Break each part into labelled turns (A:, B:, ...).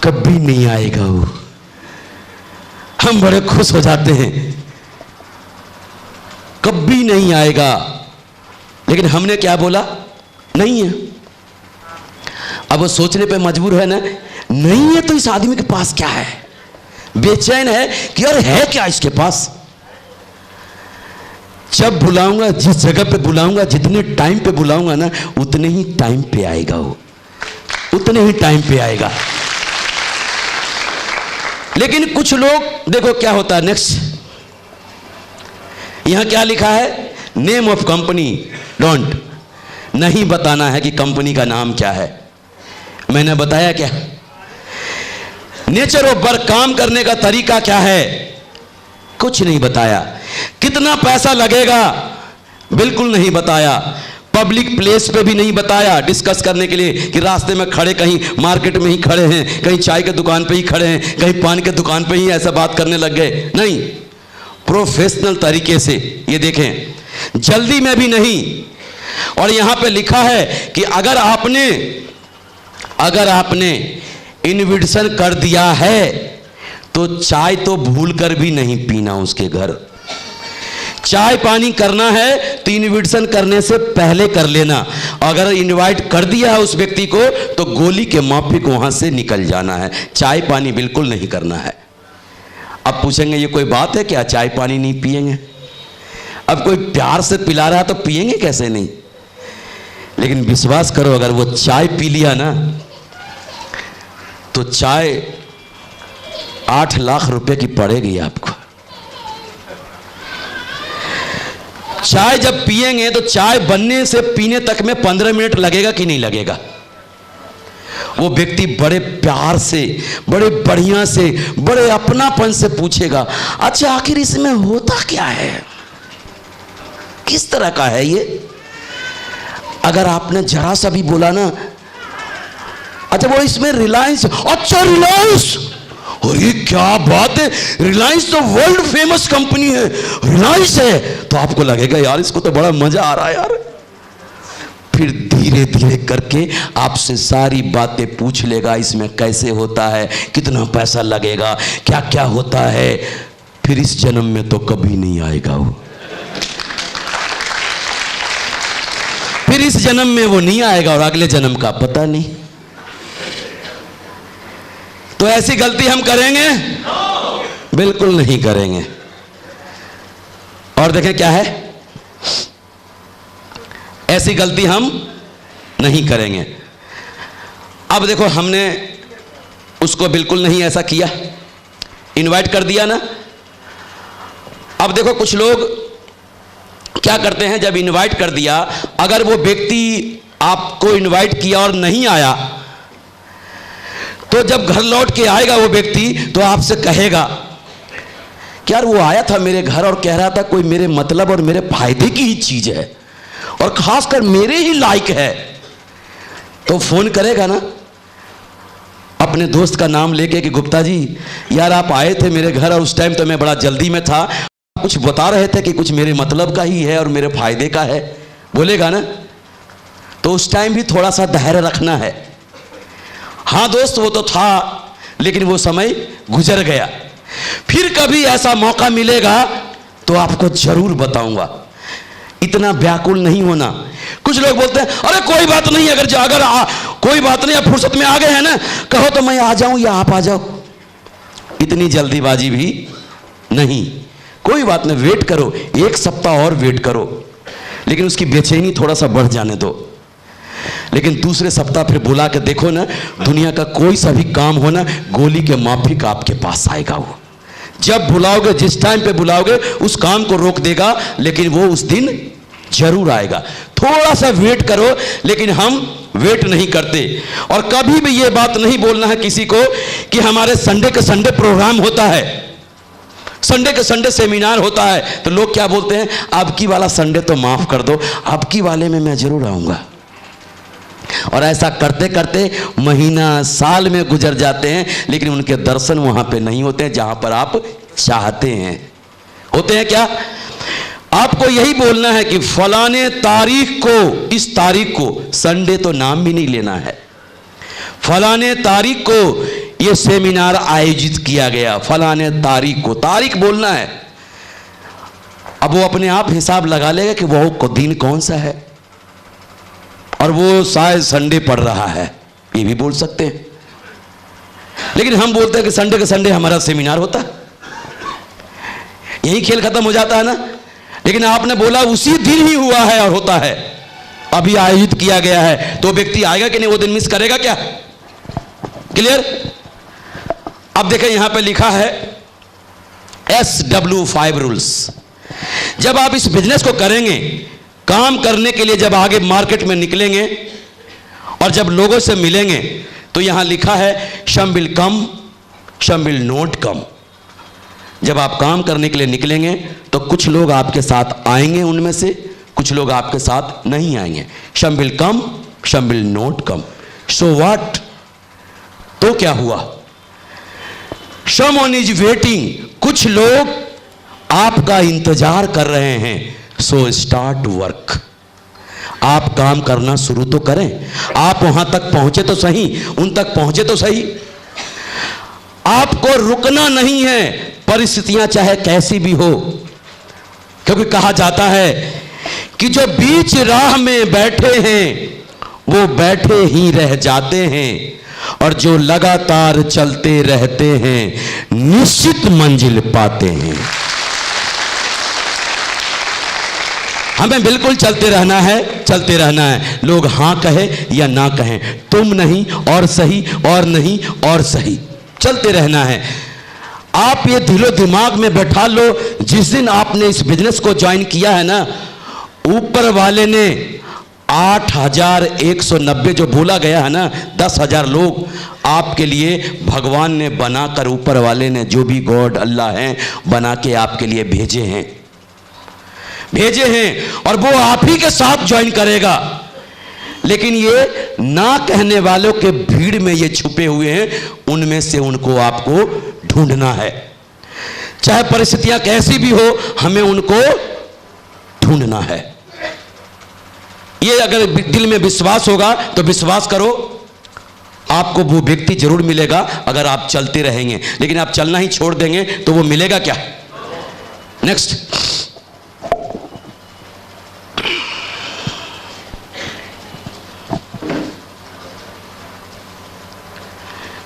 A: कभी नहीं आएगा वो। हम बड़े खुश हो जाते हैं, कभी नहीं आएगा। लेकिन हमने क्या बोला? नहीं है। अब वो सोचने पे मजबूर है ना, नहीं है तो इस आदमी के पास क्या है? बेचैन है कि यार है क्या इसके पास। जब बुलाऊंगा, जिस जगह पे बुलाऊंगा, जितने टाइम पे बुलाऊंगा ना, उतने ही टाइम पे आएगा वो, उतने ही टाइम पे आएगा। लेकिन कुछ लोग देखो क्या होता है। नेक्स्ट, यहां क्या लिखा है? नेम ऑफ कंपनी डोंट, नहीं बताना है कि कंपनी का नाम क्या है। मैंने बताया क्या? नेचर ऑफ वर्क, काम करने का तरीका क्या है, कुछ नहीं बताया। कितना पैसा लगेगा, बिल्कुल नहीं बताया। पब्लिक प्लेस पे भी नहीं बताया डिस्कस करने के लिए कि रास्ते में खड़े, कहीं मार्केट में ही खड़े हैं, कहीं चाय के दुकान पे ही खड़े हैं, कहीं पान के दुकान पे ही ऐसा बात करने लग गए। नहीं, प्रोफेशनल तरीके से। ये देखें, जल्दी में भी नहीं। और यहां पे लिखा है कि अगर आपने इनविटेशन कर दिया है तो चाय तो भूल कर भी नहीं पीना उसके घर। चाय पानी करना है तो इनविटेशन करने से पहले कर लेना। अगर इनवाइट कर दिया है उस व्यक्ति को तो गोली के माफिक वहां से निकल जाना है। चाय पानी बिल्कुल नहीं करना है। अब पूछेंगे ये कोई बात है क्या, चाय पानी नहीं पिएंगे? अब कोई प्यार से पिला रहा है तो पिएंगे कैसे नहीं? लेकिन विश्वास करो, अगर वो चाय पी लिया ना तो चाय 8 लाख रुपए की पड़ेगी आपको। चाय जब पिएंगे तो चाय बनने से पीने तक में 15 मिनट लगेगा कि नहीं लगेगा? वो व्यक्ति बड़े प्यार से, बड़े बढ़िया से, बड़े अपनापन से पूछेगा, अच्छा आखिर इसमें होता क्या है, किस तरह का है ये? अगर आपने जरा सा भी बोला ना, अच्छा वो इसमें रिलायंस, अच्छा रिलायंस, अरे क्या बात है, रिलायंस तो वर्ल्ड फेमस कंपनी है, रिलायंस है, तो आपको लगेगा यार इसको तो बड़ा मजा आ रहा है यार। फिर धीरे धीरे करके आपसे सारी बातें पूछ लेगा, इसमें कैसे होता है, कितना पैसा लगेगा, क्या क्या होता है। फिर इस जन्म में तो कभी नहीं आएगा वो, फिर इस जन्म में वो नहीं आएगा और अगले जन्म का पता नहीं। तो ऐसी गलती हम करेंगे? बिल्कुल नहीं करेंगे। और देखें क्या है, ऐसी गलती हम नहीं करेंगे। अब देखो, हमने उसको बिल्कुल नहीं ऐसा किया, इनवाइट कर दिया ना। अब देखो कुछ लोग क्या करते हैं, जब इनवाइट कर दिया, अगर वो व्यक्ति आपको इनवाइट किया और नहीं आया तो जब घर लौट के आएगा वो व्यक्ति तो आपसे कहेगा कि यार वो आया था मेरे घर और कह रहा था कोई मेरे मतलब और मेरे फायदे की ही चीज है और खासकर मेरे ही लायक है। तो फोन करेगा ना अपने दोस्त का नाम लेके कि गुप्ता जी यार आप आए थे मेरे घर और उस टाइम तो मैं बड़ा जल्दी में था, कुछ बता रहे थे कि कुछ मेरे मतलब का ही है और मेरे फायदे का है, बोलेगा ना। तो उस टाइम भी थोड़ा सा धैर्य रखना है। हाँ दोस्त वो तो था लेकिन वो समय गुजर गया, फिर कभी ऐसा मौका मिलेगा तो आपको जरूर बताऊंगा। इतना व्याकुल नहीं होना। कुछ लोग बोलते हैं अरे कोई बात नहीं, कोई बात नहीं, आप फुर्सत में आ गए हैं ना, कहो तो मैं आ जाऊं या आप आ जाओ। इतनी जल्दीबाजी भी नहीं, कोई बात नहीं, वेट करो, 1 सप्ताह और वेट करो, लेकिन उसकी बेचैनी थोड़ा सा बढ़ जाने दो। लेकिन दूसरे सप्ताह फिर बुला के देखो ना, दुनिया का कोई सा भी काम हो ना, गोली के माफिक आपके पास आएगा। वो जब बुलाओगे, जिस टाइम पे बुलाओगे उस काम को रोक देगा, लेकिन वो उस दिन जरूर आएगा। थोड़ा सा वेट करो, लेकिन हम वेट नहीं करते। और कभी भी ये बात नहीं बोलना है किसी को कि हमारे संडे के संडे प्रोग्राम होता है, संडे के संडे सेमिनार होता है। तो लोग क्या बोलते हैं, आपकी वाला संडे तो माफ कर दो, आपकी वाले में मैं जरूर आऊंगा। और ऐसा करते करते महीना साल में गुजर जाते हैं, लेकिन उनके दर्शन वहां पे नहीं होते हैं जहां पर आप चाहते हैं। होते हैं क्या? आपको यही बोलना है कि फलाने तारीख को, इस तारीख को, संडे तो नाम भी नहीं लेना है, फलाने तारीख को यह सेमिनार आयोजित किया गया, फलाने तारीख को, तारीख बोलना है। अब वो अपने आप हिसाब लगा लेगा कि वो दिन कौन सा है, और वो शायद संडे पड़ रहा है, ये भी बोल सकते हैं। लेकिन हम बोलते हैं कि संडे के संडे हमारा सेमिनार होता है, यही खेल खत्म हो जाता है ना। लेकिन आपने बोला उसी दिन ही हुआ है और होता है, अभी आयोजित किया गया है, तो व्यक्ति आएगा कि नहीं, वो दिन मिस करेगा क्या? क्लियर? अब देखें यहां पे लिखा है SW5 रूल्स। जब आप इस बिजनेस को करेंगे, काम करने के लिए जब आगे मार्केट में निकलेंगे और जब लोगों से मिलेंगे, तो यहां लिखा है some will come, some will not come. जब आप काम करने के लिए निकलेंगे तो कुछ लोग आपके साथ आएंगे, उनमें से कुछ लोग आपके साथ नहीं आएंगे। Some will come, some will not come. So what? तो क्या हुआ? समवन इज वेटिंग, कुछ लोग आपका इंतजार कर रहे हैं। सो स्टार्ट वर्क, आप काम करना शुरू तो करें। आप वहां तक पहुंचे तो सही, उन तक पहुंचे तो सही। आपको रुकना नहीं है, परिस्थितियां चाहे कैसी भी हो, क्योंकि कहा जाता है कि जो बीच राह में बैठे हैं वो बैठे ही रह जाते हैं, और जो लगातार चलते रहते हैं निश्चित मंजिल पाते हैं। हमें बिल्कुल चलते रहना है, चलते रहना है। लोग हां कहे या ना कहें, तुम नहीं और सही, और नहीं और सही, चलते रहना है। आप ये दिलो दिमाग में बैठा लो, जिस दिन आपने इस बिजनेस को ज्वाइन किया है ना, ऊपर वाले ने 8,190 जो बोला गया है ना, 10,000 लोग आपके लिए भगवान ने बनाकर, ऊपर वाले ने, जो भी गॉड अल्लाह हैं, बना के आपके लिए भेजे हैं, भेजे हैं, और वो आप ही के साथ ज्वाइन करेगा। लेकिन ये ना कहने वालों के भीड़ में ये छुपे हुए हैं, उनमें से उनको आपको ढूंढना है। चाहे परिस्थितियां कैसी भी हो, हमें उनको ढूंढना है। ये अगर दिल में विश्वास होगा तो विश्वास करो, आपको वो व्यक्ति जरूर मिलेगा अगर आप चलते रहेंगे। लेकिन आप चलना ही छोड़ देंगे तो वो मिलेगा क्या? नेक्स्ट,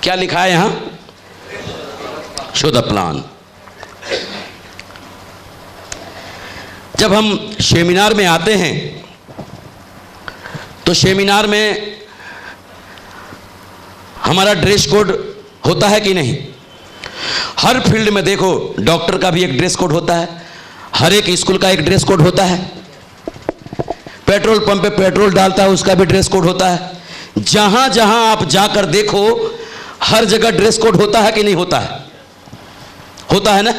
A: क्या लिखा है यहां? Show the plan. जब हम सेमिनार में आते हैं तो सेमिनार में हमारा ड्रेस कोड होता है कि नहीं? हर फील्ड में देखो, डॉक्टर का भी एक ड्रेस कोड होता है, हर एक स्कूल का एक ड्रेस कोड होता है, पेट्रोल पंप पे पेट्रोल डालता है उसका भी ड्रेस कोड होता है। जहां जहां आप जाकर देखो, हर जगह ड्रेस कोड होता है कि नहीं होता है? होता है ना?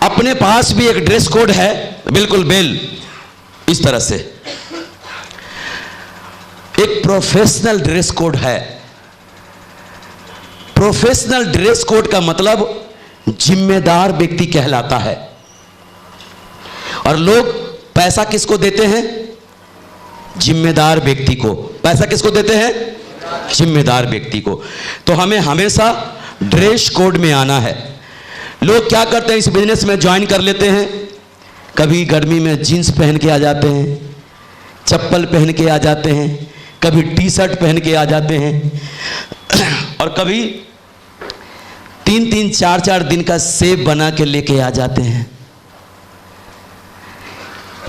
A: अपने पास भी एक ड्रेस कोड है, बिल्कुल बेल इस तरह से एक प्रोफेशनल ड्रेस कोड है। प्रोफेशनल ड्रेस कोड का मतलब जिम्मेदार व्यक्ति कहलाता है। और लोग पैसा किसको देते हैं? जिम्मेदार व्यक्ति को। पैसा किसको देते हैं? जिम्मेदार व्यक्ति को। तो हमें हमेशा ड्रेस कोड में आना है। लोग क्या करते हैं, इस बिजनेस में ज्वाइन कर लेते हैं, कभी गर्मी में जीन्स पहन के आ जाते हैं, चप्पल पहन के आ जाते हैं, कभी टी शर्ट पहन के आ जाते हैं, और कभी 3-3, 4-4 दिन का सेब बना के लेके आ जाते हैं।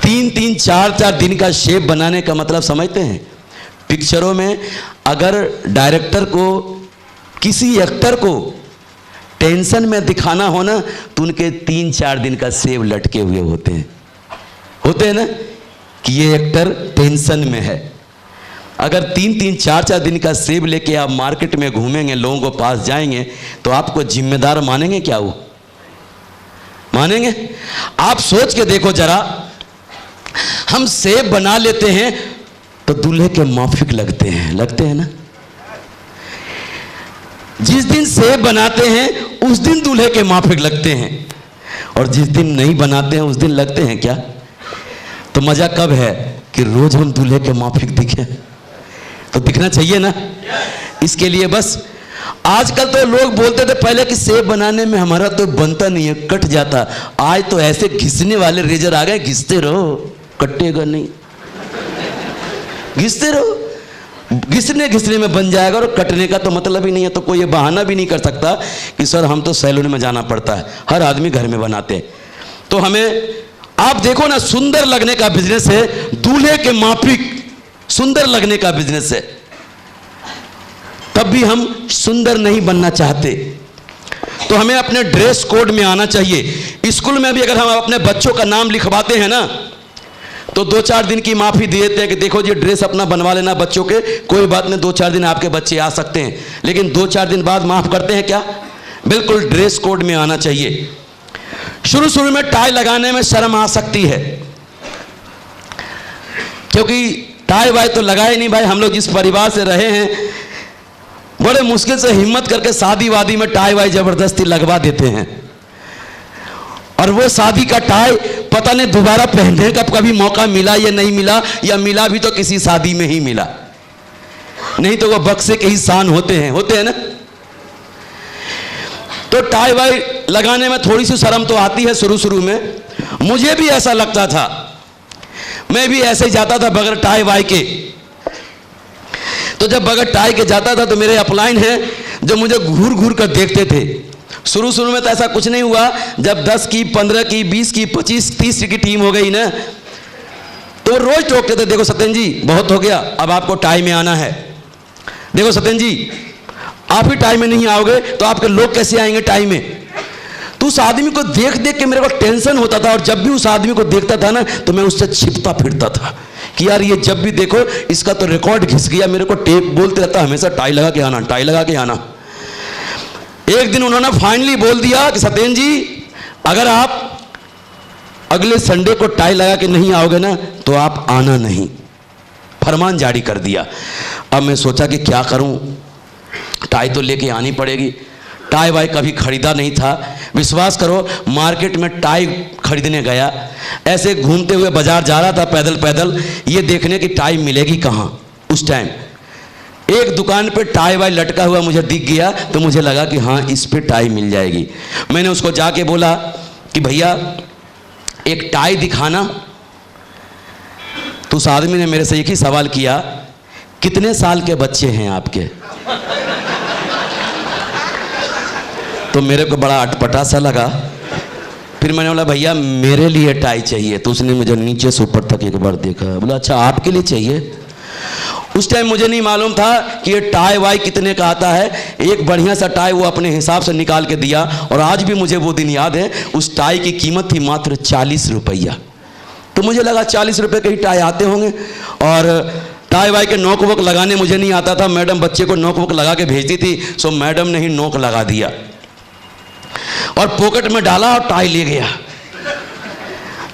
A: 3-3, 4-4 दिन का सेब बनाने का मतलब समझते हैं? पिक्चरों में अगर डायरेक्टर को, किसी एक्टर को टेंशन में दिखाना हो ना, तो उनके 3-4 दिन का सेब लटके हुए होते हैं ना, कि ये एक्टर टेंशन में है। अगर 3-3, 4-4 दिन का सेब लेके आप मार्केट में घूमेंगे, लोगों के पास जाएंगे, तो आपको जिम्मेदार मानेंगे क्या? वो मानेंगे? आप सोच के देखो जरा, हम सेब बना लेते हैं तो दूल्हे के माफिक लगते हैं ना। जिस दिन सेब बनाते हैं उस दिन दूल्हे के माफिक लगते हैं। और जिस दिन नहीं बनाते हैं उस दिन लगते हैं क्या? तो मजा कब है कि रोज हम दूल्हे के माफिक दिखे, तो दिखना चाहिए ना। इसके लिए बस आजकल तो लोग बोलते थे पहले कि सेब बनाने में हमारा तो बनता नहीं है, कट जाता। आज तो ऐसे घिसने वाले रेजर आ गए, घिसते रहो कटेगा नहीं, घिसते रहो, घिसने घिसने में बन जाएगा और कटने का तो मतलब ही नहीं है। तो कोई ये बहाना भी नहीं कर सकता कि सर हम तो सैलून में जाना पड़ता है, हर आदमी घर में बनाते हैं। तो हमें आप देखो ना, सुंदर लगने का बिजनेस है, दूल्हे के माफिक सुंदर लगने का बिजनेस है, तब भी हम सुंदर नहीं बनना चाहते। तो हमें अपने ड्रेस कोड में आना चाहिए। स्कूल में भी अगर हम अपने बच्चों का नाम लिखवाते हैं ना, तो 2-4 दिन की माफी दे देते हैं कि देखो जी ड्रेस अपना बनवा लेना बच्चों के, कोई बात नहीं, 2-4 दिन आपके बच्चे आ सकते हैं। लेकिन 2-4 दिन बाद माफ करते हैं क्या? बिल्कुल ड्रेस कोड में आना चाहिए। शुरू शुरू में टाई लगाने में शर्म आ सकती है, क्योंकि टाई वाई तो लगाए नहीं भाई। हम लोग जिस परिवार से रहे हैं, बड़े मुश्किल से हिम्मत करके शादी वादी में टाई वाई जबरदस्ती लगवा देते हैं, और वो शादी का टाई पता नहीं दोबारा पहनने का कभी मौका मिला या नहीं मिला, या मिला भी तो किसी शादी में ही मिला, नहीं तो वो बक्से के ही शान होते हैं ना। तो टाई वाई लगाने में थोड़ी सी शर्म तो आती है शुरू शुरू में। मुझे भी ऐसा लगता था, मैं भी ऐसे ही जाता था बगैर टाई वाई के। तो जब बगैर टाई के जाता था तो मेरे अपलाइन हैं जो मुझे घूर घूर कर देखते थे। शुरू शुरू में तो ऐसा कुछ नहीं हुआ, जब 10 की 15 की 20 की 25 30 की टीम हो गई ना, तो रोज टोकते थे, देखो सत्यन जी बहुत हो गया, अब आपको टाई में आना है। देखो सत्यन जी आप ही टाई में नहीं आओगे तो आपके लोग कैसे आएंगे टाई में? तो उस आदमी को देख देख के मेरे को टेंशन होता था, और जब भी उस आदमी को देखता था ना तो मैं उससे छिपता फिरता था कि यार ये जब भी देखो इसका तो रिकॉर्ड घिस गया, मेरे को टेप बोलते रहता हमेशा टाई लगा के आना, टाई लगा के आना। एक दिन उन्होंने फाइनली बोल दिया कि सत्यन जी अगर आप अगले संडे को टाई लगा के नहीं आओगे ना तो आप आना नहीं, फरमान जारी कर दिया। अब मैं सोचा कि क्या करूं, टाई तो लेके आनी पड़ेगी। टाई वाई कभी खरीदा नहीं था, विश्वास करो। मार्केट में टाई खरीदने गया, ऐसे घूमते हुए बाजार जा रहा था पैदल पैदल, ये देखने की टाई मिलेगी कहाँ। उस टाइम एक दुकान पे टाई वाई लटका हुआ मुझे दिख गया, तो मुझे लगा कि हाँ इस पे टाई मिल जाएगी। मैंने उसको जाके बोला कि भैया एक टाई दिखाना। तो उस आदमी ने मेरे से एक ही सवाल किया, कितने साल के बच्चे हैं आपके? तो मेरे को बड़ा अटपटा सा लगा। फिर मैंने बोला भैया मेरे लिए टाई चाहिए। तो उसने मुझे नीचे से ऊपर तक एक बार देखा, बोला अच्छा आपके लिए चाहिए? उस टाइम मुझे नहीं मालूम था कि ये टाई वाई कितने का आता है। एक बढ़िया सा टाई वो अपने हिसाब से निकाल के दिया, और आज भी मुझे वो दिन याद है। उस टाई की कीमत थी मात्र 40 रुपया। तो मुझे लगा 40 रुपये के ही टाई आते होंगे। और टाई वाई के नोक वोक लगाने मुझे नहीं आता था, मैडम बच्चे को नोक वोक लगा के भेजती थी, सो मैडम ने ही नोक लगा दिया और पॉकेट में डाला और टाई ले गया।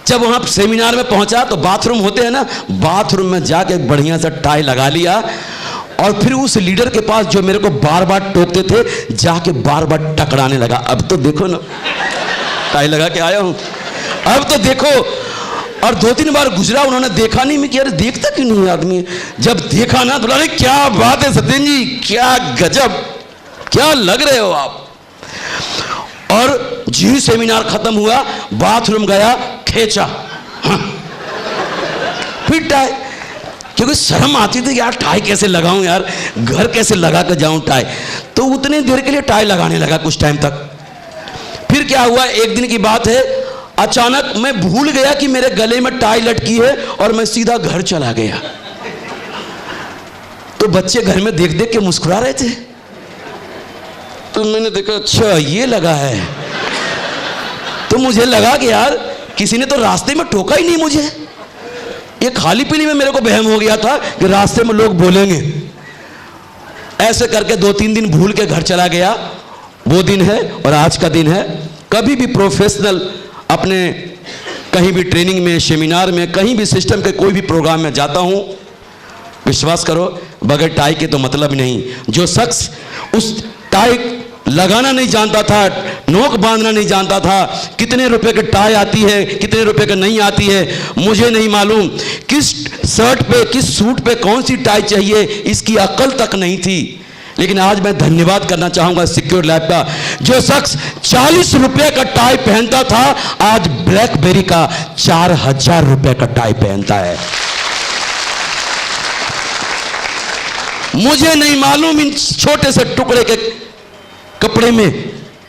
A: जब वहां सेमिनार में पहुंचा तो बाथरूम होते हैं ना, बाथरूम में जाके बढ़िया सा टाई लगा लिया, और फिर उस लीडर के पास जो मेरे को बार बार टोकते थे जाके बार बार टकराने लगा। अब तो देखो ना टाई लगा के आया हूं, अब तो देखो। और 2-3 बार गुजरा, उन्होंने देखा नहीं। मैं कि अरे देखता क्यों नहीं आदमी? जब देखा ना तो बोला क्या बात है सत्यन जी, क्या गजब, क्या लग रहे हो आप। और जी सेमिनार खत्म हुआ, बाथरूम गया, खींचा, हाँ। फिर टाई, क्योंकि शर्म आती थी यार टाई कैसे लगाऊं यार, घर कैसे लगा कर जाऊं टाई। तो उतने देर के लिए टाई लगाने लगा कुछ टाइम तक। फिर क्या हुआ, एक दिन की बात है, अचानक मैं भूल गया कि मेरे गले में टाई लटकी है, और मैं सीधा घर चला गया। तो बच्चे घर में देख देख के मुस्कुरा रहे थे। तो मैंने देखा अच्छा ये लगा है। तो मुझे लगा कि यार किसी ने तो रास्ते में टोका ही नहीं मुझे। ये खाली पीली में मेरे को बहम हो गया था कि रास्ते में लोग बोलेंगे। ऐसे करके 2-3 दिन भूल के घर चला गया। वो दिन है और आज का दिन है। कभी भी प्रोफेशनल अपने कहीं भी ट्रेनिंग में, सेमिनार में, कहीं भी सिस्टम के कोई भी प्रोग्राम में जाता हूं, विश्वास करो बगैर टाई के तो मतलब नहीं। जो शख्स उस टाई लगाना नहीं जानता था, नोक बांधना नहीं जानता था, कितने रुपए की टाई आती है, कितने रुपए की नहीं आती है मुझे नहीं मालूम, किस शर्ट पे किस सूट पे कौन सी टाई चाहिए इसकी अक्ल तक नहीं थी। लेकिन आज मैं धन्यवाद करना चाहूंगा सिक्योर लैब का, जो शख्स 40 रुपए का टाई पहनता था आज ब्लैकबेरी का 4000 रुपए का टाई पहनता है। मुझे नहीं मालूम इन छोटे से टुकड़े के कपड़े में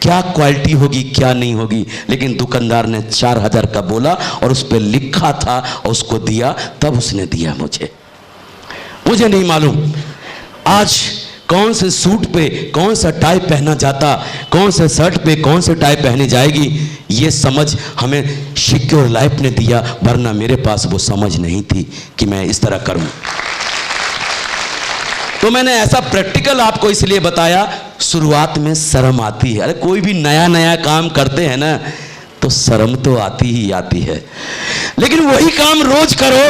A: क्या क्वालिटी होगी क्या नहीं होगी, लेकिन दुकानदार ने 4000 का बोला और उस पर लिखा था और उसको दिया, तब उसने दिया मुझे नहीं मालूम आज कौन से सूट पे कौन सा टाई पहना जाता, कौन से शर्ट पे कौन से टाई पहनी जाएगी, ये समझ हमें सिक्योर लाइफ ने दिया, वरना मेरे पास वो समझ नहीं थी कि मैं इस तरह करूं। तो मैंने ऐसा प्रैक्टिकल आपको इसलिए बताया, शुरुआत में शर्म आती है। अरे कोई भी नया नया काम करते हैं ना तो शर्म तो आती ही आती है, लेकिन वही काम रोज करो,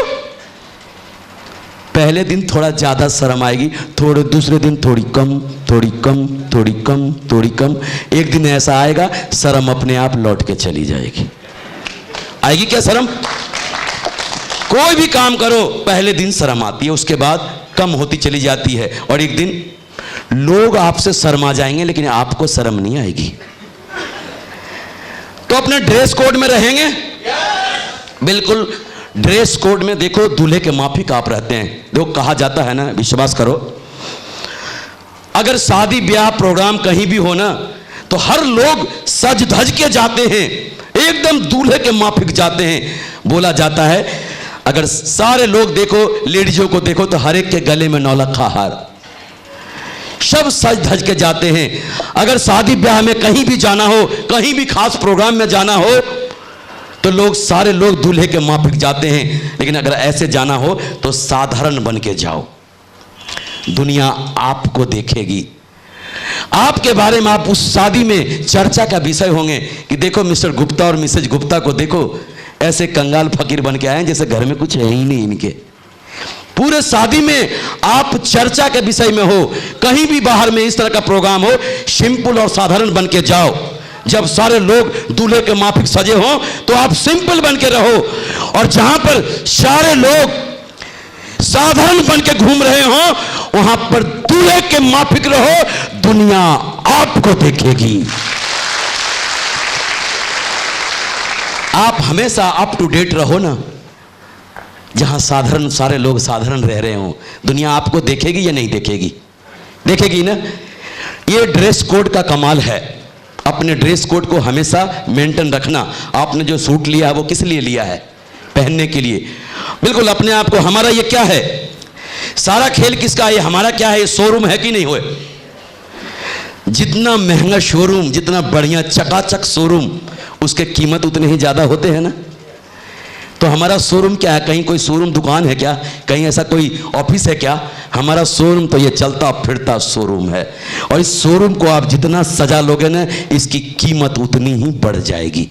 A: पहले दिन थोड़ा ज्यादा शर्म आएगी, थोड़े दूसरे दिन थोड़ी कम, थोड़ी कम, थोड़ी कम, थोड़ी कम, एक दिन ऐसा आएगा शर्म अपने आप लौट के चली जाएगी। आएगी क्या शर्म? कोई भी काम करो पहले दिन शर्म आती है, उसके बाद कम होती चली जाती है, और एक दिन लोग आपसे शर्मा जाएंगे लेकिन आपको शर्म नहीं आएगी। तो अपने ड्रेस कोड में रहेंगे, बिल्कुल ड्रेस कोड में। देखो दूल्हे के माफिक आप रहते हैं, देखो कहा जाता है ना, विश्वास करो, अगर शादी ब्याह प्रोग्राम कहीं भी हो ना तो हर लोग सज धज के जाते हैं, एकदम दूल्हे के माफिक जाते हैं। बोला जाता है अगर सारे लोग देखो, लेडीजों को देखो तो हर एक के गले में नौलखा हार, सब सज धज के जाते हैं। अगर शादी ब्याह में कहीं भी जाना हो, कहीं भी खास प्रोग्राम में जाना हो तो लोग सारे लोग दूल्हे के माफिक जाते हैं, लेकिन अगर ऐसे जाना हो तो साधारण बन के जाओ, दुनिया आपको देखेगी, आपके बारे में आप उस शादी में चर्चा का विषय होंगे कि देखो मिस्टर गुप्ता और मिसेज गुप्ता को देखो, ऐसे कंगाल फकीर बन के आए जैसे घर में कुछ है ही नहीं इनके। पूरे शादी में आप चर्चा के विषय में हो, कहीं भी बाहर में इस तरह का प्रोग्राम हो, सिंपल और साधारण बन के जाओ। जब सारे लोग दूल्हे के माफिक सजे हो तो आप सिंपल बन के रहो, और जहां पर सारे लोग साधारण बन के घूम रहे हो वहां पर दूल्हे के माफिक रहो, दुनिया आपको देखेगी। आप हमेशा अप टू डेट रहो ना, जहां साधारण सारे लोग साधारण रह रहे हो, दुनिया आपको देखेगी या नहीं देखेगी? देखेगी ना। ये ड्रेस कोड का कमाल है, अपने ड्रेस कोड को हमेशा मेंटेन रखना। आपने जो सूट लिया है वो किस लिए लिया है? पहनने के लिए। बिल्कुल अपने आप को, हमारा ये क्या है, सारा खेल किसका है? हमारा क्या है? ये शोरूम है कि नहीं हुए? जितना महंगा शोरूम, जितना बढ़िया चकाचक शोरूम, उसके कीमत उतने ही ज्यादा होते हैं ना। तो हमारा शोरूम क्या है? कहीं कोई शोरूम दुकान है क्या? कहीं ऐसा कोई ऑफिस है क्या? हमारा शोरूम तो ये चलता फिरता शोरूम है, और इस शोरूम को आप जितना सजा लोगे ना, इसकी कीमत उतनी ही बढ़ जाएगी।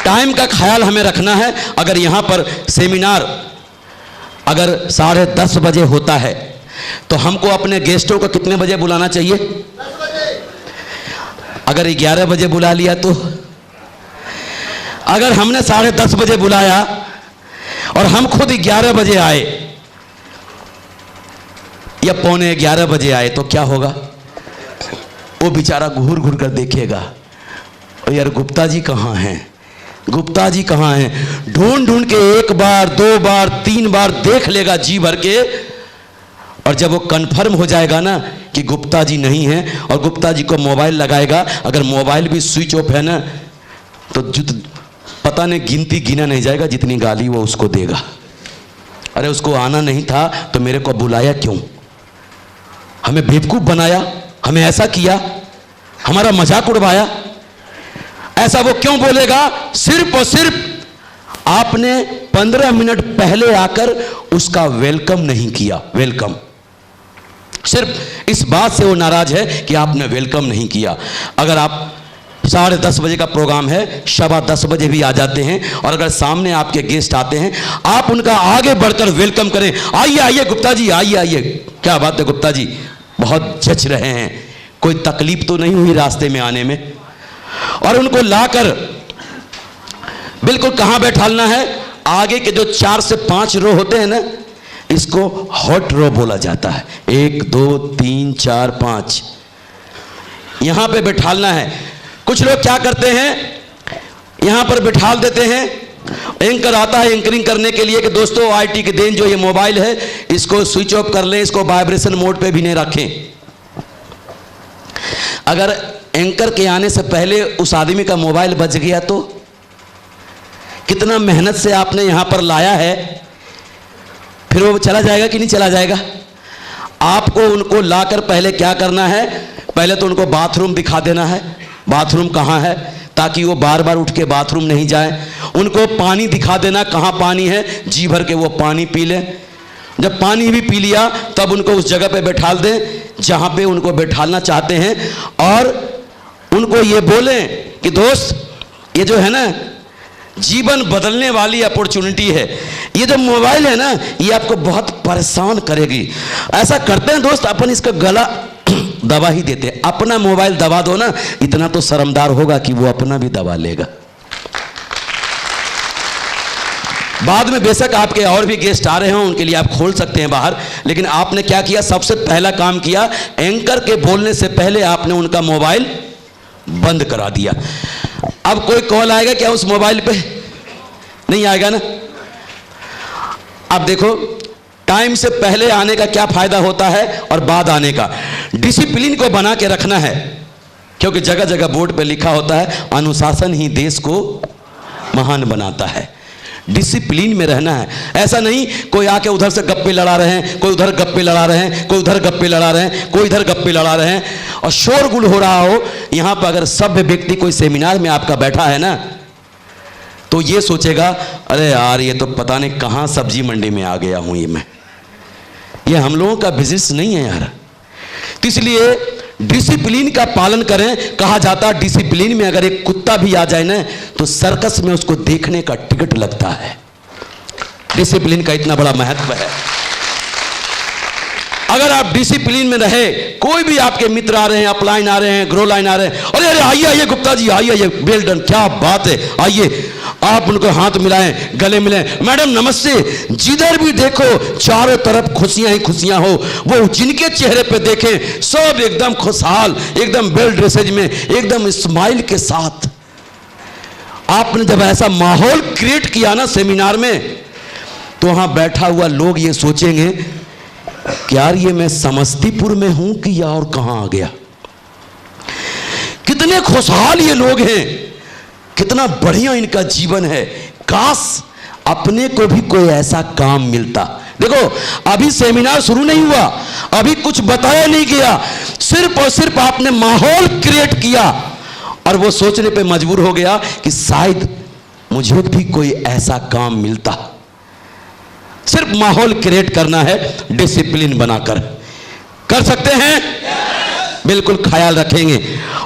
A: टाइम का ख्याल हमें रखना है। अगर यहां पर सेमिनार अगर 10:30 बजे होता है तो हमको अपने गेस्टों को कितने बजे बुलाना चाहिए?
B: 10 बजे।
A: अगर 11 बजे बुला लिया तो? अगर हमने 10:30 बजे बुलाया और हम खुद 11 बजे आए या 11:15 बजे आए तो क्या होगा? वो बेचारा घूर घूर कर देखेगा, यार गुप्ता जी कहाँ हैं, गुप्ता जी कहाँ हैं। ढूंढ ढूंढ के 1 बार 2 बार 3 बार देख लेगा जी भर के, और जब वो कंफर्म हो जाएगा ना कि गुप्ता जी नहीं हैं, और गुप्ता जी को मोबाइल लगाएगा, अगर मोबाइल भी स्विच ऑफ है ना तो पता नहीं गिनती गिना नहीं जाएगा जितनी गाली वो उसको देगा। अरे उसको आना नहीं था तो मेरे को बुलाया क्यों? हमें बेवकूफ बनाया, हमें ऐसा किया, हमारा मजाक उड़वाया, ऐसा वो क्यों बोलेगा? सिर्फ और सिर्फ आपने 15 मिनट पहले आकर उसका वेलकम नहीं किया। वेलकम, सिर्फ इस बात से वो नाराज है कि आपने वेलकम नहीं किया। अगर आप 10:30 बजे का प्रोग्राम है, 10:15 बजे भी आ जाते हैं, और अगर सामने आपके गेस्ट आते हैं, आप उनका आगे बढ़कर वेलकम करें। आइए आइए गुप्ता जी, आइए आइए, क्या बात है गुप्ता जी, बहुत जच रहे हैं, कोई तकलीफ तो नहीं हुई रास्ते में आने में। और उनको लाकर बिल्कुल कहां बैठालना है, आगे के जो 4 से 5 रो होते हैं ना, इसको हॉट रो बोला जाता है। 1 2 3 4 5 यहां पे बैठालना है। कुछ लोग क्या करते हैं, यहां पर बैठाल देते हैं। एंकर आता है एंकरिंग करने के लिए कि दोस्तों आईटी के देन जो ये मोबाइल है इसको स्विच ऑफ कर लें, इसको वाइब्रेशन मोड पे भी नहीं रखें। अगर एंकर के आने से पहले उस आदमी का मोबाइल बज गया तो कितना मेहनत से आपने यहां पर लाया है, फिर वो चला जाएगा कि नहीं चला जाएगा। आपको उनको लाकर पहले क्या करना है, पहले तो उनको बाथरूम दिखा देना है, बाथरूम कहाँ है, ताकि वो बार बार उठ के बाथरूम नहीं जाए। उनको पानी दिखा देना कहाँ पानी है, जी भर के वो पानी पी लें। जब पानी भी पी लिया तब उनको उस जगह पे बैठाल दें जहाँ पे उनको बैठालना चाहते हैं, और उनको ये बोलें कि दोस्त ये जो है ना जीवन बदलने वाली अपॉर्चुनिटी है, ये जो मोबाइल है ना ये आपको बहुत परेशान करेगी। ऐसा करते हैं दोस्त, अपन इसका गला दबा ही देते हैं। अपना मोबाइल दबा दो ना, इतना तो शर्मदार होगा कि वो अपना भी दबा लेगा। बाद में बेशक आपके और भी गेस्ट आ रहे हों, उनके लिए आप खोल सकते हैं बाहर, लेकिन आपने क्या किया, सबसे पहला काम किया, एंकर के बोलने से पहले आपने उनका मोबाइल बंद करा दिया। अब कोई कॉल आएगा क्या उस मोबाइल पे? नहीं आएगा ना। अब देखो टाइम से पहले आने का क्या फायदा होता है और बाद आने का। डिसिप्लिन को बना के रखना है, क्योंकि जगह जगह बोर्ड पे लिखा होता है अनुशासन ही देश को महान बनाता है। डिसिप्लिन में रहना है। ऐसा नहीं कोई आके उधर से गप्पे लड़ा रहे हैं, कोई उधर गप्पे लड़ा रहे हैं, कोई उधर गप्पे लड़ा रहे हैं, कोई इधर गप्पे लड़ा रहे हैं और शोरगुल हो रहा हो। यहां पर अगर सभ्य व्यक्ति कोई सेमिनार में आपका बैठा है ना, तो ये सोचेगा अरे यार ये तो पता नहीं कहां सब्जी मंडी में आ गया हूं, ये हम लोगों का बिजनेस नहीं है यार। तो इसलिए डिसिप्लिन का पालन करें। कहा जाता है डिसिप्लिन में अगर एक कुत्ता भी आ जाए ना तो सर्कस में उसको देखने का टिकट लगता है। डिसिप्लिन का इतना बड़ा महत्व है। अगर आप डिसिप्लिन में रहे, कोई भी आपके मित्र आ रहे हैं, अपलाइन आ रहे हैं, ग्रो लाइन आ रहे हैं, अरे अरे आइए आइए गुप्ता जी आइए, वेल डन, क्या बात है, आइए, आप उनको हाथ मिलाएं, गले मिलें, मैडम नमस्ते। जिधर भी देखो चारों तरफ खुशियां ही खुशियां हो। वो जिनके चेहरे पे देखें सब एकदम खुशहाल, एकदम वेल ड्रेसेज में, एकदम स्माइल के साथ। आपने जब ऐसा माहौल क्रिएट किया ना सेमिनार में, तो वहां बैठा हुआ लोग ये सोचेंगे कि यार ये मैं समस्तीपुर में हूं कि या और कहां आ गया। कितने खुशहाल ये लोग हैं, कितना बढ़िया इनका जीवन है। काश अपने को भी कोई ऐसा काम मिलता। देखो अभी सेमिनार शुरू नहीं हुआ, अभी कुछ बताया नहीं गया, सिर्फ और सिर्फ आपने माहौल क्रिएट किया और वो सोचने पे मजबूर हो गया कि शायद मुझे भी कोई ऐसा काम मिलता। सिर्फ माहौल क्रिएट करना है, डिसिप्लिन बनाकर। कर सकते हैं? बिल्कुल ख्याल रखेंगे।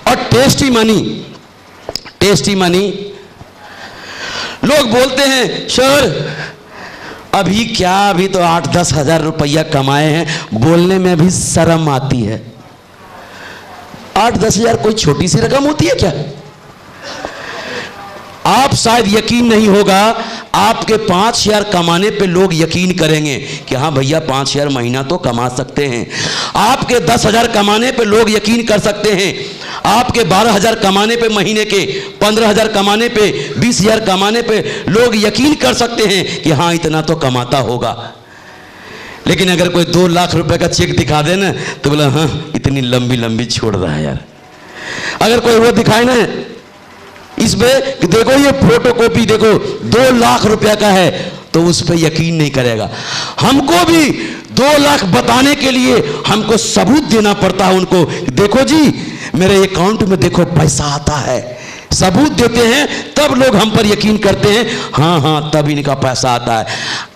A: और टेस्टी मनी, टेस्टी मनी, लोग बोलते हैं सर अभी क्या, अभी तो 8-10 हजार रुपया कमाए हैं, बोलने में भी शर्म आती है। 8-10 हजार कोई छोटी सी रकम होती है क्या? आप शायद यकीन नहीं होगा, आपके 5,000 कमाने पे लोग यकीन करेंगे कि हाँ भैया 5,000 महीना तो कमा सकते हैं। आपके 10,000 कमाने पे लोग यकीन कर सकते हैं। आपके 12,000 कमाने पे महीने के, 15,000 कमाने पे, 20,000 कमाने पे लोग यकीन कर सकते हैं कि हाँ इतना तो कमाता होगा। लेकिन अगर कोई 2 लाख रुपए का चेक दिखा दे ना तो बोला हाँ इतनी लंबी लंबी छोड़ रहा है यार। अगर कोई वो दिखाए ना इसमें कि देखो ये फोटोकॉपी देखो 2 लाख रुपया का है, तो उस पर यकीन नहीं करेगा। हमको भी 2 लाख बताने के लिए हमको सबूत देना पड़ता है उनको। देखो जी मेरे अकाउंट में देखो पैसा आता है, सबूत देते हैं तब लोग हम पर यकीन करते हैं, हाँ हाँ तब इनका पैसा आता है।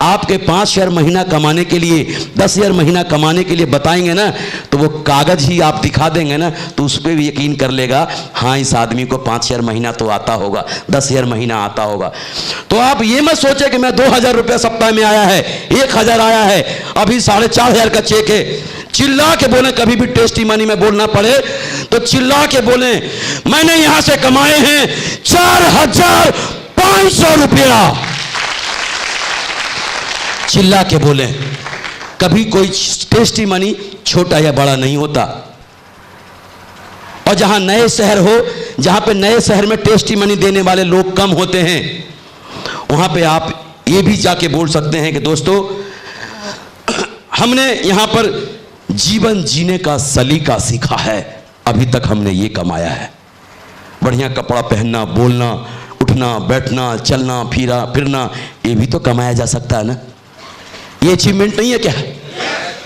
A: आपके 5,000 महीना कमाने के लिए, 10,000 महीना कमाने के लिए बताएंगे ना, तो वो कागज ही आप दिखा देंगे ना तो उस पर भी यकीन कर लेगा, हाँ इस आदमी को 5,000 महीना तो आता होगा, 10,000 महीना आता होगा। तो आप ये मत सोचे कि मैं 2,000 रुपया सप्ताह में आया है, 1,000 आया है, अभी 4,500 का चेक है, चिल्ला के बोले, कभी भी टेस्टिमनी में बोलना पड़े तो चिल्ला के बोले, मैंने यहां से कमाए हैं 4,500 रुपया। चिल्ला के बोले। कभी कोई टेस्टिमनी छोटा या बड़ा नहीं होता। और जहां नए शहर हो, जहां पे नए शहर में टेस्टिमनी देने वाले लोग कम होते हैं, वहां पे आप ये भी जाके बोल सकते हैं कि दोस्तों, हमने यहां पर जीवन जीने का सलीका सीखा है, अभी तक हमने ये कमाया है। बढ़िया कपड़ा पहनना, बोलना, उठना, बैठना, चलना, फिरना, ये भी तो कमाया जा सकता है ना। ये अचीवमेंट नहीं है क्या?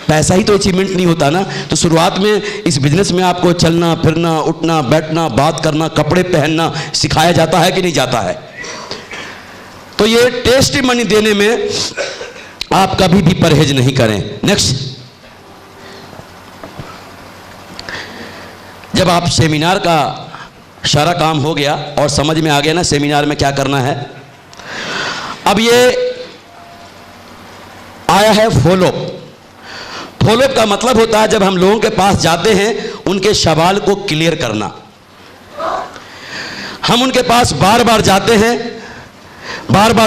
A: पैसा ही तो अचीवमेंट नहीं होता ना। तो शुरुआत में इस बिजनेस में आपको चलना, फिरना, उठना, बैठना, बात करना, कपड़े पहनना सिखाया जाता है कि नहीं जाता है? तो ये टेस्टिमनी देने में आप कभी भी परहेज नहीं करें। नेक्स्ट, जब आप सेमिनार का सारा काम हो गया और समझ में आ गया ना सेमिनार में क्या करना है, अब ये आया है फॉलोअप। फॉलोअप का मतलब होता है जब हम लोगों के पास जाते हैं उनके सवाल को क्लियर करना। हम उनके पास बार बार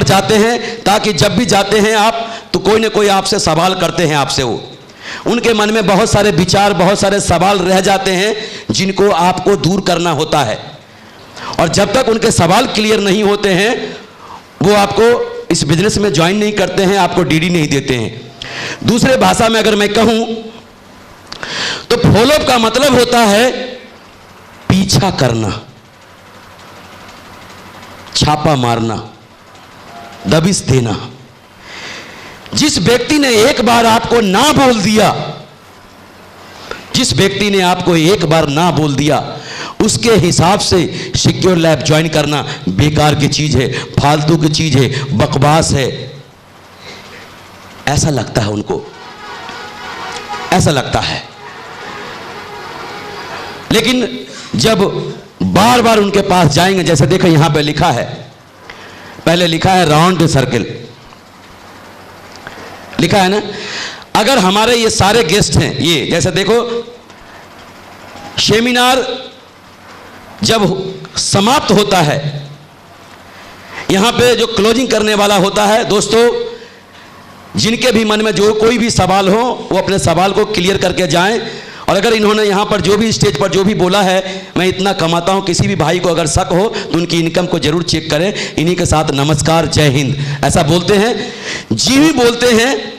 A: जाते हैं ताकि जब भी जाते हैं आप तो कोई ना कोई आपसे सवाल करते हैं आपसे। वो उनके मन में बहुत सारे विचार, बहुत सारे सवाल रह जाते हैं जिनको आपको दूर करना होता है। और जब तक उनके सवाल क्लियर नहीं होते हैं वो आपको इस बिजनेस में ज्वाइन नहीं करते हैं, आपको डीडी नहीं देते हैं। दूसरे भाषा में अगर मैं कहूं तो फॉलोअप का मतलब होता है पीछा करना, छापा मारना, दबिश देना। जिस व्यक्ति ने एक बार आपको ना बोल दिया, जिस व्यक्ति ने आपको एक बार ना बोल दिया, उसके हिसाब से सिक्योर लैब ज्वाइन करना बेकार की चीज है, फालतू की चीज है, बकवास है, ऐसा लगता है उनको, ऐसा लगता है। लेकिन जब बार बार उनके पास जाएंगे, जैसे देखो यहां पे लिखा है, पहले लिखा है राउंड सर्किल, लिखा है ना। अगर हमारे ये सारे गेस्ट हैं, ये जैसे देखो सेमिनार जब समाप्त होता है, यहां पे जो क्लोजिंग करने वाला होता है, दोस्तों जिनके भी मन में जो कोई भी सवाल हो वो अपने सवाल को क्लियर करके जाएं। और अगर इन्होंने यहाँ पर जो भी स्टेज पर जो भी बोला है, मैं इतना कमाता हूँ, किसी भी भाई को अगर शक हो तो उनकी इनकम को जरूर चेक करें। इन्हीं के साथ नमस्कार, जय हिंद, ऐसा बोलते हैं। जी भी बोलते हैं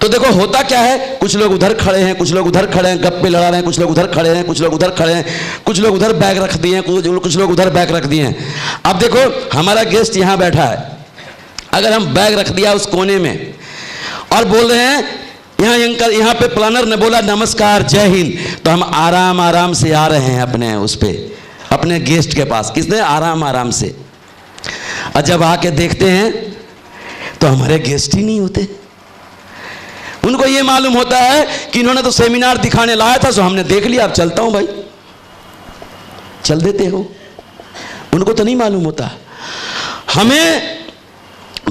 A: तो देखो होता क्या है, कुछ लोग उधर खड़े हैं, कुछ लोग उधर खड़े हैं, गप्पे लड़ा रहे हैं, कुछ लोग उधर खड़े हैं, कुछ लोग उधर खड़े हैं, कुछ लोग उधर बैग रख दिए हैं, कुछ लोग उधर बैग रख दिए हैं। अब देखो हमारा गेस्ट यहाँ बैठा है, अगर हम बैग रख दिया उस कोने में और बोल रहे हैं यहाँ अंकल, यहाँ पे प्लानर ने बोला नमस्कार जय हिंद, तो हम आराम आराम से आ रहे हैं अपने उस पे, अपने गेस्ट के पास, किसने, आराम आराम से। और जब आके देखते हैं तो हमारे गेस्ट ही नहीं होते। उनको ये मालूम होता है कि इन्होंने तो सेमिनार दिखाने लाया था, सो हमने देख लिया, अब चलता हूं भाई, चल देते हो। उनको तो नहीं मालूम होता। हमें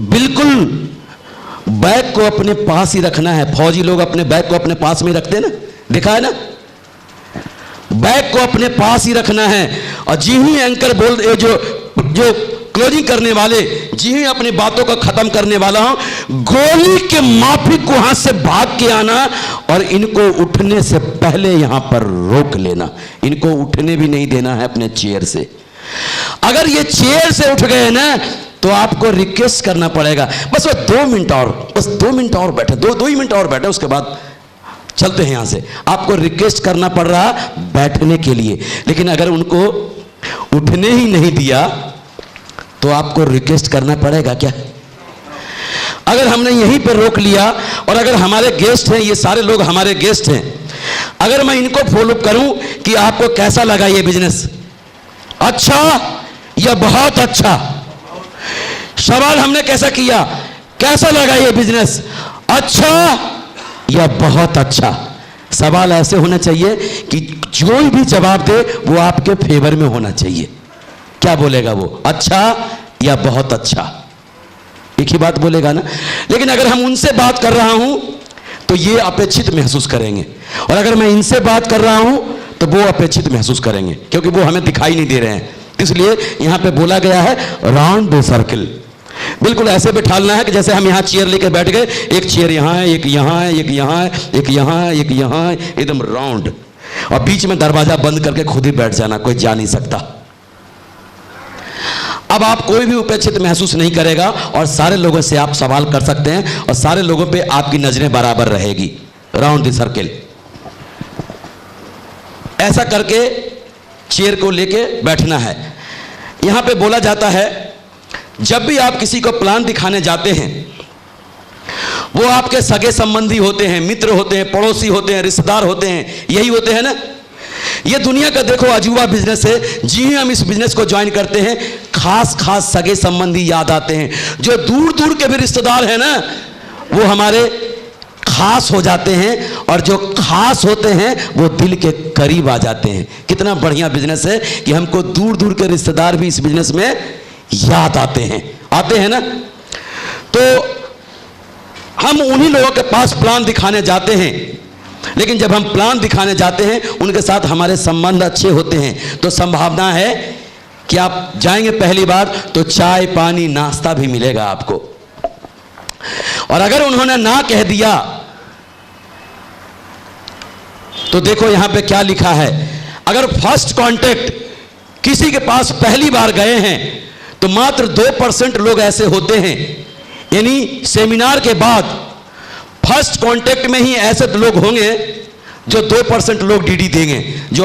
A: बिल्कुल बैग को अपने पास ही रखना है। फौजी लोग अपने बैग को अपने पास में रखते हैं ना, देखा है ना, बैग को अपने पास ही रखना है। और जी ही एंकर बोल, जो क्लोजिंग करने वाले, जी ही अपनी बातों को खत्म करने वाला हूं, गोली के माफिक को हाथ से भाग के आना और इनको उठने से पहले यहां पर रोक लेना। इनको उठने भी नहीं देना है अपने चेयर से। अगर ये चेयर से उठ गए ना तो आपको रिक्वेस्ट करना पड़ेगा, बस वो 2 मिनट और, बस 2 मिनट और बैठे, दो ही मिनट और बैठे, उसके बाद चलते हैं यहां से। आपको रिक्वेस्ट करना पड़ रहा बैठने के लिए। लेकिन अगर उनको उठने ही नहीं दिया तो आपको रिक्वेस्ट करना पड़ेगा क्या? अगर हमने यहीं पर रोक लिया और अगर हमारे गेस्ट हैं, ये सारे लोग हमारे गेस्ट हैं, अगर मैं इनको फॉलो करूं कि आपको कैसा लगा ये बिजनेस, अच्छा या बहुत अच्छा, सवाल हमने कैसा किया, कैसा लगा ये बिजनेस, अच्छा या बहुत अच्छा। सवाल ऐसे होना चाहिए कि जो भी जवाब दे वो आपके फेवर में होना चाहिए। क्या बोलेगा वो, अच्छा या बहुत अच्छा, एक ही बात बोलेगा ना। लेकिन अगर हम उनसे बात कर रहा हूं तो ये अपेक्षित महसूस करेंगे। और अगर मैं इनसे बात कर रहा हूं तो वो अपेक्षित महसूस करेंगे, क्योंकि वो हमें दिखाई नहीं दे रहे हैं। इसलिए यहां पे बोला गया है राउंड द सर्किल। बिल्कुल ऐसे बिठालना है कि जैसे हम यहां चेयर लेके बैठ गए, एक चेयर यहां है, एक यहां है, एक यहां है, एक यहां है, एक यहां है, एकदम राउंड। और बीच में दरवाजा बंद करके खुद ही बैठ जाना, कोई जा नहीं सकता। अब आप कोई भी उपेक्षित महसूस नहीं करेगा और सारे लोगों से आप सवाल कर सकते हैं और सारे लोगों पे आपकी नजरें बराबर रहेगी। राउंड द सर्किल ऐसा करके चेयर को लेके बैठना है। यहां पे बोला जाता है जब भी आप किसी को प्लान दिखाने जाते हैं, वो आपके सगे संबंधी होते हैं, मित्र होते हैं, पड़ोसी होते हैं, रिश्तेदार होते हैं, यही होते हैं ना। ये दुनिया का देखो अजूबा बिजनेस है। जी हम इस बिजनेस को ज्वाइन करते हैं, खास खास सगे संबंधी याद आते हैं। जो दूर दूर के भी रिश्तेदार हैं ना, वो हमारे खास हो जाते हैं, और जो खास होते हैं वो दिल के करीब आ जाते हैं। कितना बढ़िया बिजनेस है कि हमको दूर दूर के रिश्तेदार भी इस बिजनेस में याद आते हैं ना। तो हम उन्हीं लोगों के पास प्लान दिखाने जाते हैं, लेकिन जब हम प्लान दिखाने जाते हैं उनके साथ हमारे संबंध अच्छे होते हैं, तो संभावना है कि आप जाएंगे पहली बार तो चाय पानी नाश्ता भी मिलेगा आपको। और अगर उन्होंने ना कह दिया तो देखो यहां पे क्या लिखा है। अगर फर्स्ट कांटेक्ट किसी के पास पहली बार गए हैं तो मात्र 2% लोग ऐसे होते हैं, यानी सेमिनार के बाद फर्स्ट कांटेक्ट में ही ऐसे लोग होंगे जो 2% लोग डीडी देंगे, जो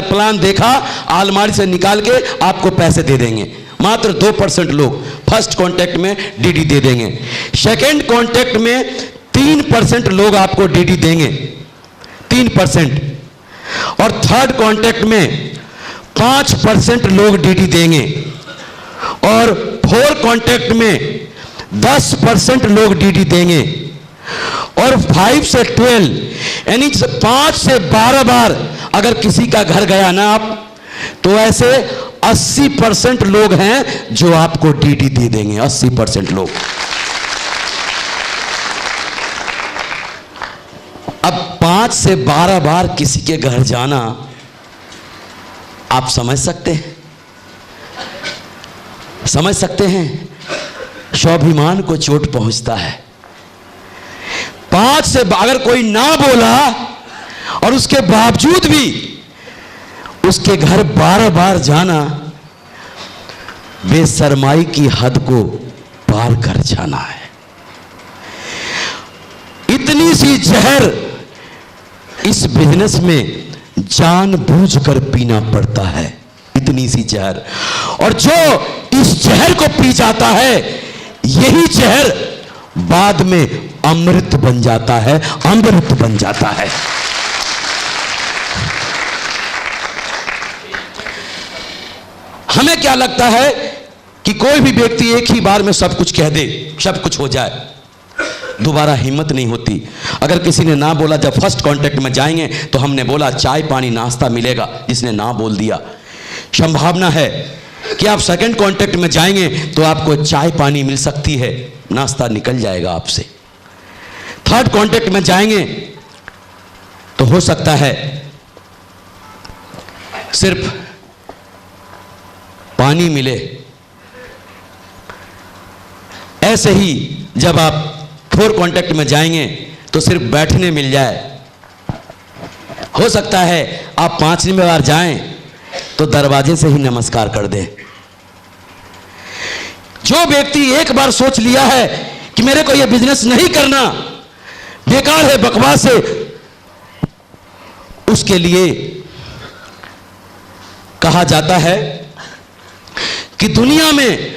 A: प्लान देखा अलमारी से निकाल के आपको पैसे दे देंगे। मात्र 2% लोग फर्स्ट कांटेक्ट में डीडी दे देंगे। सेकेंड कांटेक्ट में 3% लोग आपको डीडी देंगे, 3%। और थर्ड कांटेक्ट में 5% लोग डीडी देंगे। और फोर्थ कांटेक्ट में 10% लोग डीडी देंगे। और 5 से 12 यानी 5 से 12 बार अगर किसी का घर गया ना आप, तो ऐसे 80% लोग हैं जो आपको डीडी दे देंगे। 80% लोग। अब 5 से 12 बार किसी के घर जाना आप समझ सकते हैं, समझ सकते हैं स्वाभिमान को चोट पहुंचता है। 5 से अगर कोई ना बोला और उसके बावजूद भी उसके घर 12 बार जाना, बेशर्माई की हद को पार कर जाना है। इतनी सी जहर इस बिजनेस में जानबूझकर पीना पड़ता है, इतनी सी जहर। और जो इस जहर को पी जाता है, यही जहर बाद में अमृत बन जाता है, अमृत बन जाता है। हमें क्या लगता है कि कोई भी व्यक्ति एक ही बार में सब कुछ कह दे, सब कुछ हो जाए, दोबारा हिम्मत नहीं होती। अगर किसी ने ना बोला, जब फर्स्ट कांटेक्ट में जाएंगे तो हमने बोला चाय पानी नाश्ता मिलेगा, जिसने ना बोल दिया, संभावना है कि आप सेकंड कांटेक्ट में जाएंगे तो आपको चाय पानी मिल सकती है, नाश्ता निकल जाएगा आपसे। थर्ड कांटेक्ट में जाएंगे तो हो सकता है सिर्फ पानी मिले। ऐसे ही जब आप फोर्थ कांटेक्ट में जाएंगे तो सिर्फ बैठने मिल जाए। हो सकता है आप 5वीं बार जाएं तो दरवाजे से ही नमस्कार कर दें। जो व्यक्ति एक बार सोच लिया है कि मेरे को यह बिजनेस नहीं करना, बेकार है, बकवास है, उसके लिए कहा जाता है कि दुनिया में